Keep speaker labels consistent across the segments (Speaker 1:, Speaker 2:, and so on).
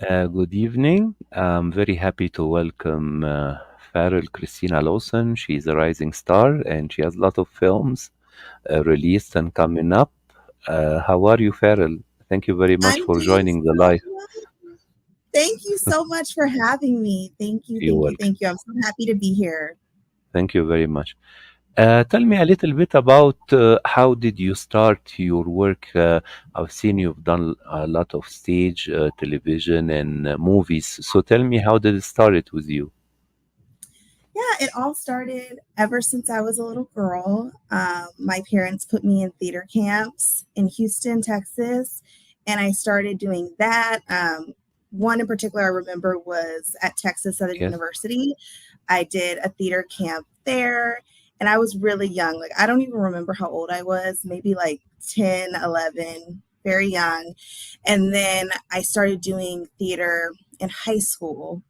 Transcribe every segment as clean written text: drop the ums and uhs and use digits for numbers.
Speaker 1: Good evening. I'm very happy to welcome Farrell Christina Lawson. She's a rising star and she has a lot of films released and coming up. How are you, Farrell? Thank you very much
Speaker 2: I'm
Speaker 1: for
Speaker 2: doing
Speaker 1: joining the
Speaker 2: so
Speaker 1: live.
Speaker 2: well. Thank you so much for having me. Thank you,
Speaker 1: You're
Speaker 2: thank you,
Speaker 1: welcome.
Speaker 2: thank you. I'm so happy to be here.
Speaker 1: Thank you very much. Tell me a little bit about how did you start your work? I've seen you've done a lot of stage, television, and movies. So tell me, how did it start with you?
Speaker 2: Yeah, it all started ever since I was a little girl. My parents put me in theater camps in Houston, Texas, and I started doing that. One in particular I remember was at Texas Southern
Speaker 1: Yes.
Speaker 2: University. I did a theater camp there, and I was really young. Like, I don't even remember how old I was, maybe like 10, 11, very young. And then I started doing theater in high school.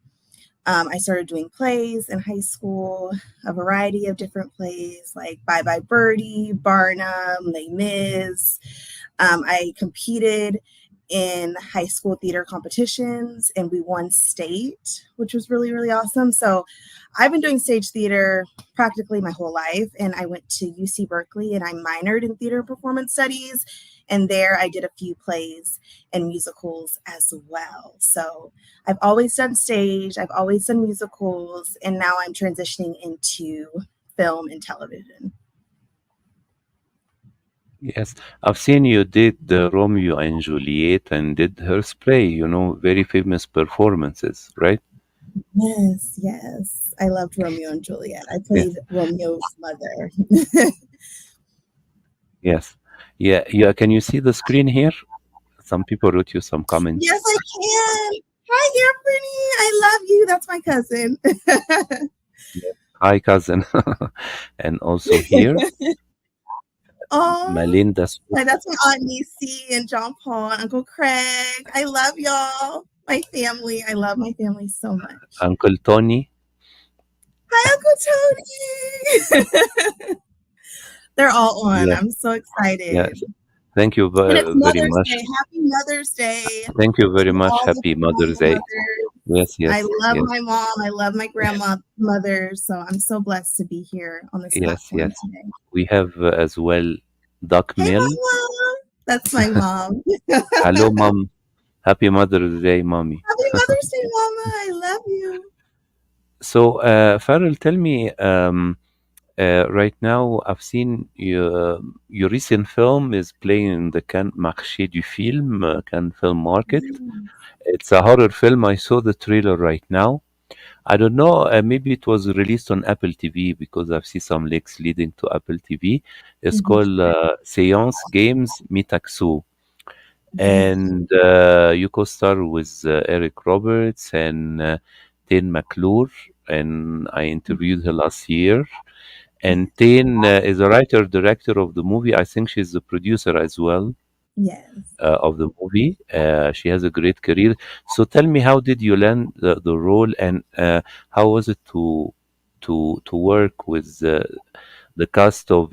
Speaker 2: I started doing plays in high school, a variety of different plays like Bye Bye Birdie, Barnum, Les Mis. I competed in high school theater competitions and we won state, which was really, really awesome. So I've been doing stage theater practically my whole life. And I went to UC Berkeley and I minored in theater and performance studies. And there I did a few plays and musicals as well. So I've always done stage, I've always done musicals, and now I'm transitioning into film and television.
Speaker 1: Yes, I've seen you did the Romeo and Juliet and did Hairspray, very famous performances, right?
Speaker 2: Yes, yes. I loved Romeo and Juliet. I
Speaker 1: Yes,
Speaker 2: played Romeo's mother.
Speaker 1: yes. Yeah, yeah. Can you see the screen here? Some people wrote you some comments.
Speaker 2: Yes, I can. Hi, Brittany. I love you. That's my cousin.
Speaker 1: Yes. Hi, cousin. And also here,
Speaker 2: Oh,
Speaker 1: Melinda,
Speaker 2: that's my Aunt Nisi and John Paul and Uncle Craig. I love y'all. My family. I love my family so much.
Speaker 1: Uncle Tony.
Speaker 2: Hi, Uncle Tony. They're all on.
Speaker 1: Yes,
Speaker 2: I'm so excited.
Speaker 1: yes. Thank you
Speaker 2: And it's
Speaker 1: very
Speaker 2: Mother's
Speaker 1: much.
Speaker 2: Day. Happy Mother's Day
Speaker 1: Thank you very
Speaker 2: to
Speaker 1: much.
Speaker 2: all the
Speaker 1: Happy Mother's Day.
Speaker 2: mothers.
Speaker 1: Yes,
Speaker 2: I
Speaker 1: yes,
Speaker 2: love
Speaker 1: yes,
Speaker 2: my mom. I love my grandmother. So I'm so blessed to be here on this
Speaker 1: yes,
Speaker 2: platform
Speaker 1: yes.
Speaker 2: today.
Speaker 1: We have as well Duck
Speaker 2: Hey,
Speaker 1: Mill.
Speaker 2: Mama. That's my mom.
Speaker 1: Hello, Mom. Happy Mother's Day, Mommy.
Speaker 2: Happy Mother's Day, Mama. I love you.
Speaker 1: So, Farrell, tell me, right now I've seen your recent film is playing in the Cannes Marché du Film, Cannes Film Market. It's a horror film. I saw the trailer right now. I don't know, maybe it was released on Apple TV because I've seen some links leading to Apple TV. It's called Séance Games Metaxu.
Speaker 2: Yeah.
Speaker 1: And you co-star with Eric Roberts and Tane McClure, and I interviewed her last year. And Tane is a writer director of the movie. I think she's the producer as well
Speaker 2: Yes.
Speaker 1: of the movie. She has a great career. So tell me, how did you land the role, and how was it to work with the cast of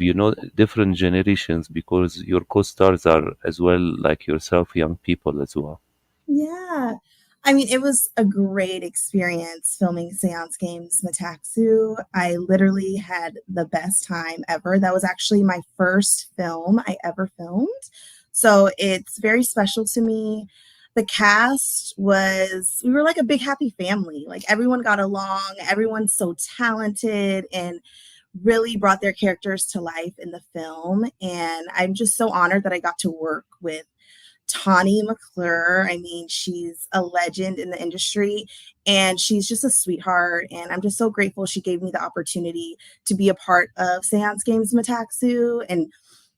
Speaker 1: different generations, because your co-stars are as well like yourself, young people as well.
Speaker 2: Yeah. I mean, it was a great experience filming Seance Games Metaxu. I literally had the best time ever. That was actually my first film I ever filmed. So it's very special to me. The cast was, we were like a big happy family. Like, everyone got along, everyone's so talented and really brought their characters to life in the film. And I'm just so honored that I got to work with Tawny McClure. I mean, she's a legend in the industry and she's just a sweetheart. And I'm just so grateful she gave me the opportunity to be a part of Seance Games Metaxu. And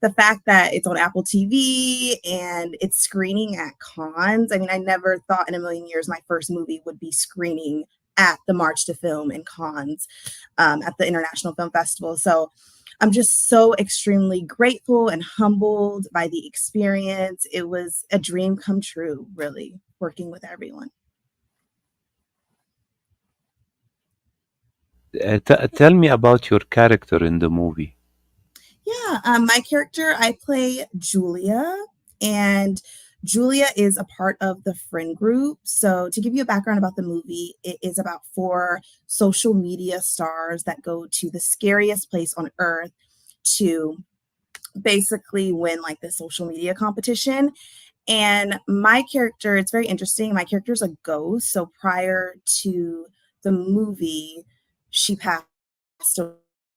Speaker 2: the fact that it's on Apple TV and it's screening at cons. I mean, I never thought in a million years my first movie would be screening at the March to Film in Cannes, at the International Film Festival. So I'm just so extremely grateful and humbled by the experience. It was a dream come true, really, working with everyone.
Speaker 1: Tell me about your character in the movie.
Speaker 2: Yeah, my character, I play Julia, and Julia is a part of the friend group. So, to give you a background about the movie, it is about four social media stars that go to the scariest place on earth to basically win like the social media competition. And my character, it's very interesting. My character is a ghost. So prior to the movie, she passed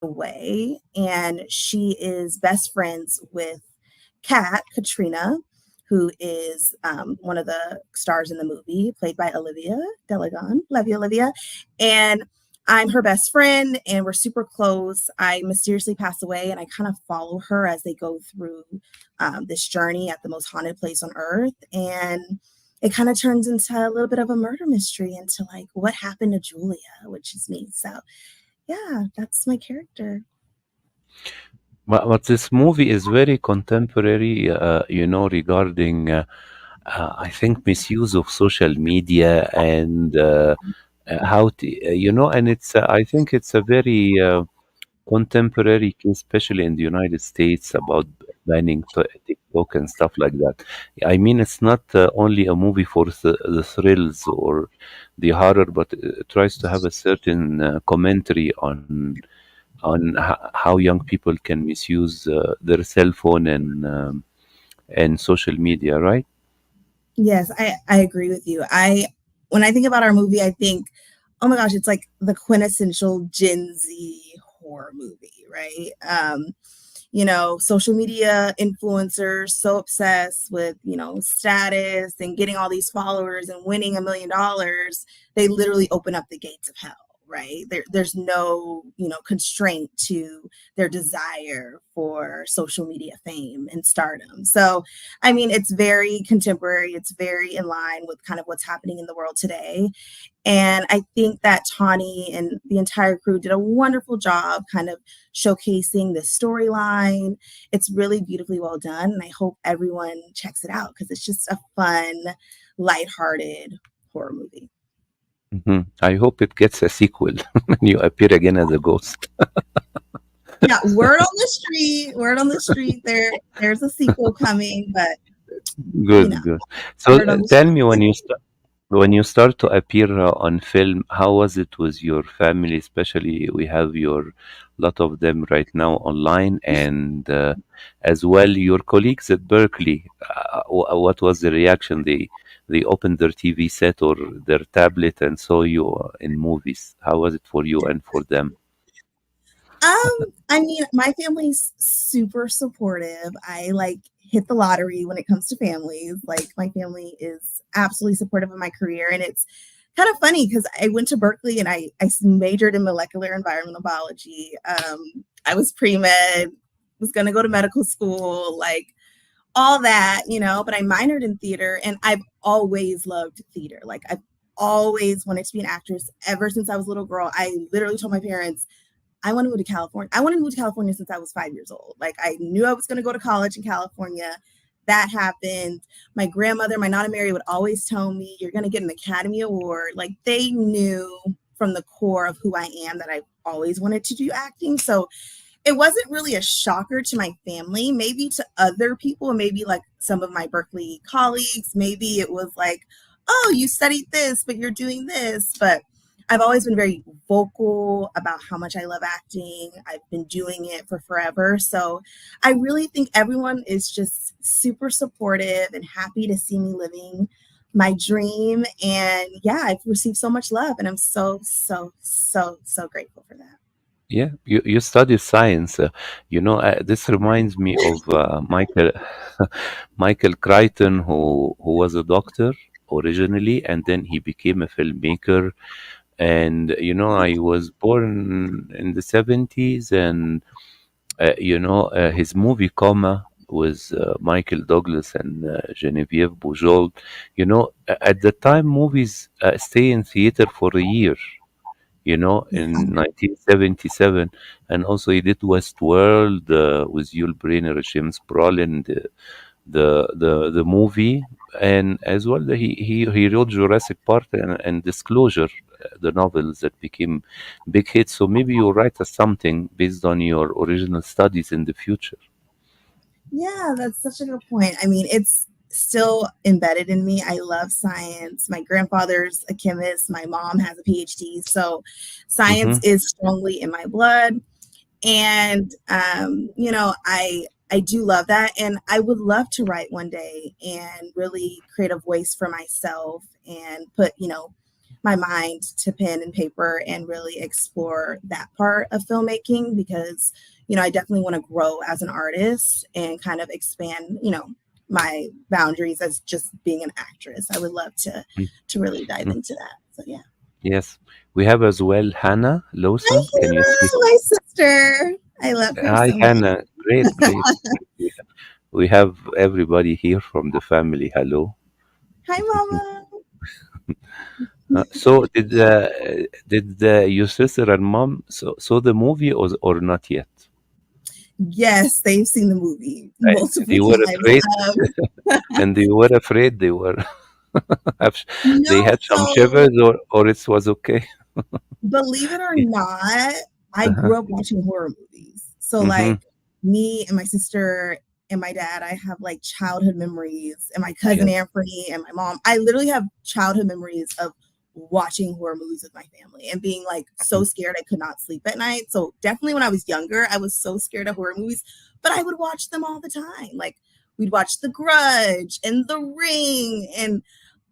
Speaker 2: away, and she is best friends with Katrina, who is one of the stars in the movie, played by Olivia Delagon. Love you, Olivia. And I'm her best friend, and we're super close. I mysteriously pass away, and I kind of follow her as they go through this journey at the most haunted place on earth. And it kind of turns into a little bit of a murder mystery into like what happened to Julia, which is me. So, yeah, that's my character.
Speaker 1: But this movie is very contemporary, regarding, I think, misuse of social media and how to, and I think it's a very contemporary case, especially in the United States, about banning TikTok and stuff like that. I mean, it's not only a movie for the thrills or the horror, but it tries to have a certain commentary on how young people can misuse their cell phone and social media, right?
Speaker 2: Yes, I agree with you. When I think about our movie, I think, oh my gosh, it's like the quintessential Gen Z horror movie, right? Social media influencers so obsessed with, status and getting all these followers and winning $1 million, they literally open up the gates of hell, right? There's no, constraint to their desire for social media fame and stardom. So, I mean, it's very contemporary. It's very in line with kind of what's happening in the world today. And I think that Tawny and the entire crew did a wonderful job kind of showcasing the storyline. It's really beautifully well done. And I hope everyone checks it out because it's just a fun, lighthearted horror movie.
Speaker 1: I hope it gets a sequel when you appear again as a ghost.
Speaker 2: Yeah, word on the street, there's a sequel coming, but you know,
Speaker 1: Good, good. So
Speaker 2: word on the
Speaker 1: tell
Speaker 2: street.
Speaker 1: me, when you start to appear on film, how was it with your family? Especially, we have your lot of them right now online, and as well your colleagues at Berkeley. What was the reaction? They opened their TV set or their tablet and saw you in movies. How was it for you and for them?
Speaker 2: I mean, my family's super supportive. I like hit the lottery when it comes to families. Like my family is absolutely supportive of my career, and it's kind of funny because I went to Berkeley and I majored in molecular environmental biology. I was pre med, was gonna go to medical school, like all that, but I minored in theater, and I've always loved theater. Like I've always wanted to be an actress ever since I was a little girl. I literally told my parents I want to move to California. I wanted to move to California since I was 5 years old. Like I knew I was going to go to college in California. That happened. My grandmother, my Nana Mary, would always tell me, "You're going to get an Academy Award." Like they knew from the core of who I am that I always wanted to do acting. So it wasn't really a shocker to my family, maybe to other people, maybe like some of my Berkeley colleagues. Maybe it was like, oh, you studied this, but you're doing this. But I've always been very vocal about how much I love acting. I've been doing it for forever. So I really think everyone is just super supportive and happy to see me living my dream. And yeah, I've received so much love, and I'm so, so, so, so grateful for that.
Speaker 1: Yeah, you study science. This reminds me of Michael Crichton, who was a doctor originally, and then he became a filmmaker. And I was born in the 70s, and his movie Coma with Michael Douglas and Genevieve Bujold. At the time, movies stay in theater for a year, in 1977. And also he did Westworld with Yul Brynner, James Brolin, the movie, and as well he wrote Jurassic Park and Disclosure, the novels that became big hits. So maybe you write us something based on your original studies in the future.
Speaker 2: Yeah, that's such a good point. I mean, it's still embedded in me. I love science. My grandfather's a chemist. My mom has a PhD. So science
Speaker 1: Mhm.
Speaker 2: is strongly in my blood. And I do love that, and I would love to write one day and really create a voice for myself and put my mind to pen and paper and really explore that part of filmmaking, because I definitely want to grow as an artist and kind of expand my boundaries as just being an actress. I would love
Speaker 1: Mm,
Speaker 2: to really dive
Speaker 1: mm.
Speaker 2: into that. So yeah.
Speaker 1: Yes. We have as well Hannah
Speaker 2: Hi,
Speaker 1: Lawson. Can you speak?
Speaker 2: Hannah, my sister. I love her
Speaker 1: Hi,
Speaker 2: so much.
Speaker 1: Hannah. Great, great. We have everybody here from the family. Hello.
Speaker 2: Hi, Mama.
Speaker 1: So did your sister and mom saw the movie or not yet?
Speaker 2: Yes, they've seen the movie
Speaker 1: And
Speaker 2: multiple
Speaker 1: you were
Speaker 2: times.
Speaker 1: afraid, and they were afraid. They were have- they
Speaker 2: No,
Speaker 1: had some
Speaker 2: so
Speaker 1: shivers, or it was okay.
Speaker 2: believe it or
Speaker 1: Yeah.
Speaker 2: not, I
Speaker 1: Uh-huh.
Speaker 2: grew up watching horror movies. So
Speaker 1: Mm-hmm.
Speaker 2: like me and my sister and my dad, I have like childhood memories, and my cousin
Speaker 1: Yes.
Speaker 2: Anthony and my mom. I literally have childhood memories of watching horror movies with my family and being like so scared I could not sleep at night. So definitely when I was younger, I was so scared of horror movies, but I would watch them all the time. Like we'd watch The Grudge and The Ring and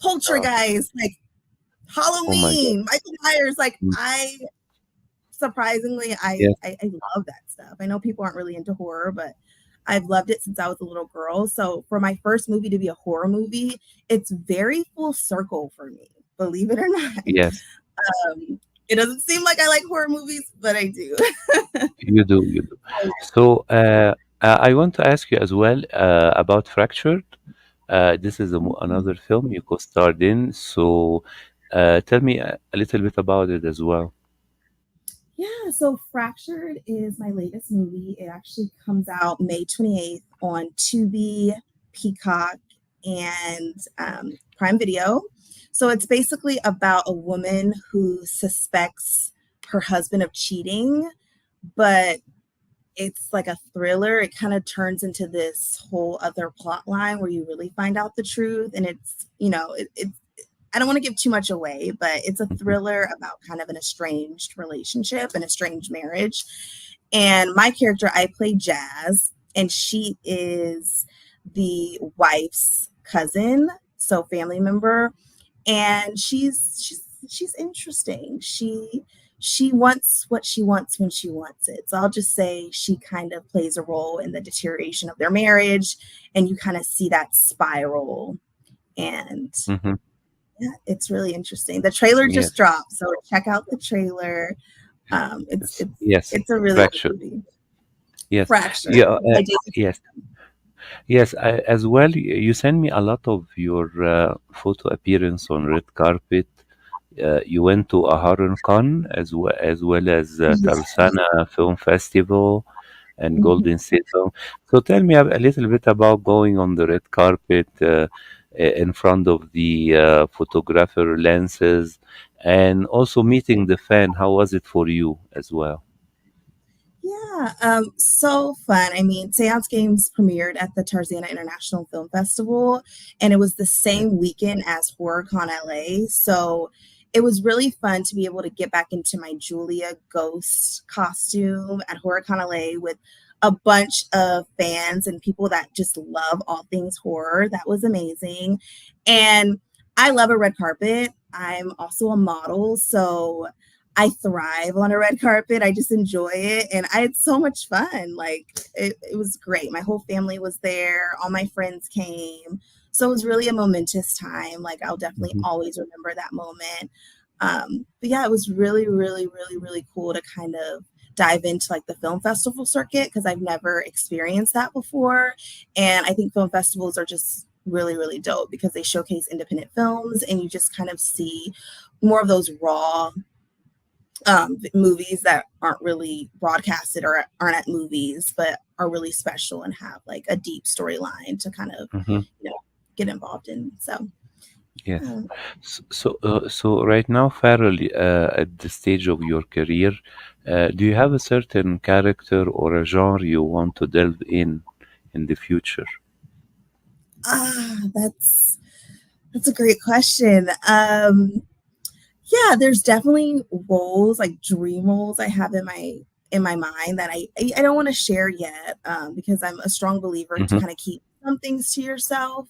Speaker 1: Oh,
Speaker 2: Poltergeist, like
Speaker 1: oh my God.
Speaker 2: Halloween, Michael Myers. Like
Speaker 1: Mm.
Speaker 2: I surprisingly,
Speaker 1: Yes.
Speaker 2: I love that stuff. I know people aren't really into horror, but I've loved it since I was a little girl. So for my first movie to be a horror movie, it's very full circle for me, believe it or not.
Speaker 1: Yes.
Speaker 2: It doesn't seem like I like horror movies, but I do.
Speaker 1: You do. You do. So I want to ask you as well about Fractured. This is another film you co-starred in. So tell me a little bit about it as well.
Speaker 2: Yeah, so Fractured is my latest movie. It actually comes out May 28th on Tubi, Peacock, and Prime Video. So it's basically about a woman who suspects her husband of cheating, but it's like a thriller. It kind of turns into this whole other plot line where you really find out the truth. And it's, I don't want to give too much away, but it's a
Speaker 1: Mhm.
Speaker 2: thriller about kind of an estranged relationship, an estranged marriage. And my character, I play Jazz, and she is the wife's cousin, so family member, and she's interesting. She wants what she wants when she wants it. So I'll just say she kind of plays a role in the deterioration of their marriage, and you kind of see that spiral. And
Speaker 1: Mhm.
Speaker 2: yeah, it's really interesting. The trailer just
Speaker 1: Yes.
Speaker 2: dropped, so check out the trailer. It's
Speaker 1: Yes. Yes.
Speaker 2: it's a really good
Speaker 1: Fractured.
Speaker 2: movie.
Speaker 1: Yes.
Speaker 2: Fractured
Speaker 1: Yeah.
Speaker 2: by Jason.
Speaker 1: Yes. Yes. As well, you send me a lot of your photo appearance on red carpet. You went to a horror con as well as
Speaker 2: Yes.
Speaker 1: Tarsana Film Festival and
Speaker 2: Mhm.
Speaker 1: Golden State Film. So tell me a little bit about going on the red carpet in front of the photographer lenses, and also meeting the fan. How was it for you as well?
Speaker 2: Yeah, so fun. I mean, Seance Games premiered at the Tarzana International Film Festival, and it was the
Speaker 1: Yeah.
Speaker 2: same weekend as HorrorCon LA. So it was really fun to be able to get back into my Julia Ghost costume at HorrorCon LA with a bunch of fans and people that just love all things horror. That was amazing. And I love a red carpet. I'm also a model, so I thrive on a red carpet. I just enjoy it. And I had so much fun. Like it was great. My whole family was there. All my friends came. So it was really a momentous time. Like I'll definitely
Speaker 1: Mhm.
Speaker 2: always remember that moment. But yeah, it was really, really, really, really cool to kind of dive into like the film festival circuit because I've never experienced that before. And I think film festivals are just really, really dope because they showcase independent films and you just kind of see more of those raw movies that aren't really broadcasted or aren't at movies, but are really special and have like a deep storyline to kind of,
Speaker 1: Mhm.
Speaker 2: you know, get involved in. So,
Speaker 1: Yes.
Speaker 2: yeah.
Speaker 1: So right now, Farrell, at the stage of your career, do you have a certain character or a genre you want to delve in the future?
Speaker 2: That's a great question. Yeah, there's definitely roles, like dream roles I have in my mind that I don't want to share yet, because I'm a strong believer to
Speaker 1: Mhm,
Speaker 2: kind of keep some things to yourself.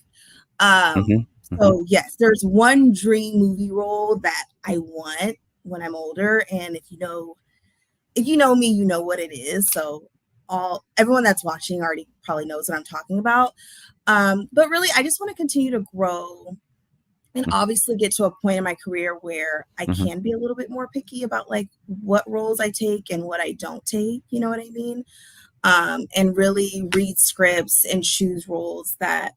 Speaker 1: mhm, mhm,
Speaker 2: So yes, there's one dream movie role that I want when I'm older, and if you know me, you know what it is. So all everyone that's watching already probably knows what I'm talking about. But really, I just want to continue to grow and
Speaker 1: mhm,
Speaker 2: obviously get to a point in my career where I
Speaker 1: mhm.
Speaker 2: can be a little bit more picky about like what roles I take and what I don't take. You know what I mean? And really read scripts and choose roles that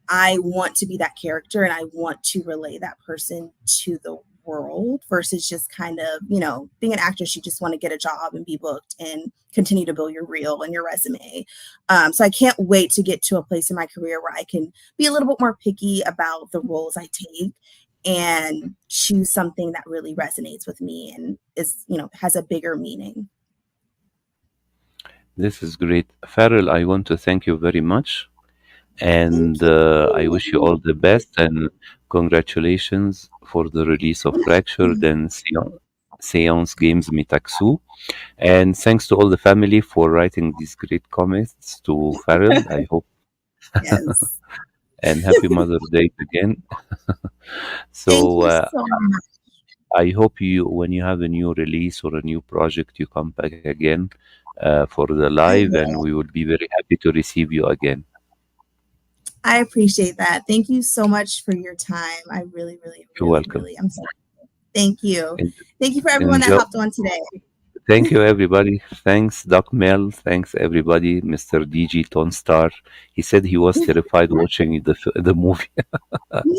Speaker 2: I want to be that character and I want to relay that person to the world versus just kind of, being an actress, you just want to get a job and be booked and continue to build your reel and your resume. So I can't wait to get to a place in my career where I can be a little bit more picky about the roles I take and choose something that really resonates with me and has a bigger meaning.
Speaker 1: This is great. Farrell, I want to thank you very much.
Speaker 2: Thank
Speaker 1: And I wish you all
Speaker 2: you.
Speaker 1: the best and congratulations for the release of Fractured and Seance Games Metaxu. And thanks to all the family for writing these great comments to Farrell. I hope
Speaker 2: Yes.
Speaker 1: and happy Mother's Day again.
Speaker 2: Thank
Speaker 1: So
Speaker 2: you so much.
Speaker 1: I hope you, when you have a new release or a new project, you come back again for the
Speaker 2: I
Speaker 1: live, and
Speaker 2: will.
Speaker 1: we will be very happy to receive you again.
Speaker 2: I appreciate that. Thank you so much for your time. I really, really,
Speaker 1: You're
Speaker 2: really,
Speaker 1: welcome.
Speaker 2: really, I'm sorry. Thank you.
Speaker 1: En-
Speaker 2: Thank you for everyone that
Speaker 1: Enjoy.
Speaker 2: hopped on today.
Speaker 1: Thank you, everybody. Thanks, Doc Mel. Thanks, everybody. Mr. DG Tone Star. He said he was terrified watching the movie.
Speaker 2: It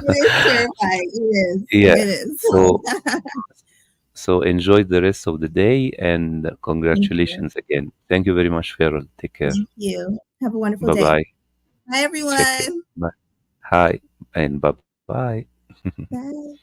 Speaker 2: is terrifying. It is.
Speaker 1: Yeah.
Speaker 2: It is.
Speaker 1: So enjoy the rest of the day and
Speaker 2: Thank you.
Speaker 1: congratulations again. Thank you very much, Farrell. Take care.
Speaker 2: Thank you. Have a wonderful
Speaker 1: Bye
Speaker 2: day.
Speaker 1: bye.
Speaker 2: Bye,
Speaker 1: Take care.
Speaker 2: everyone.
Speaker 1: Bye. Hi and bye bye.
Speaker 2: Bye.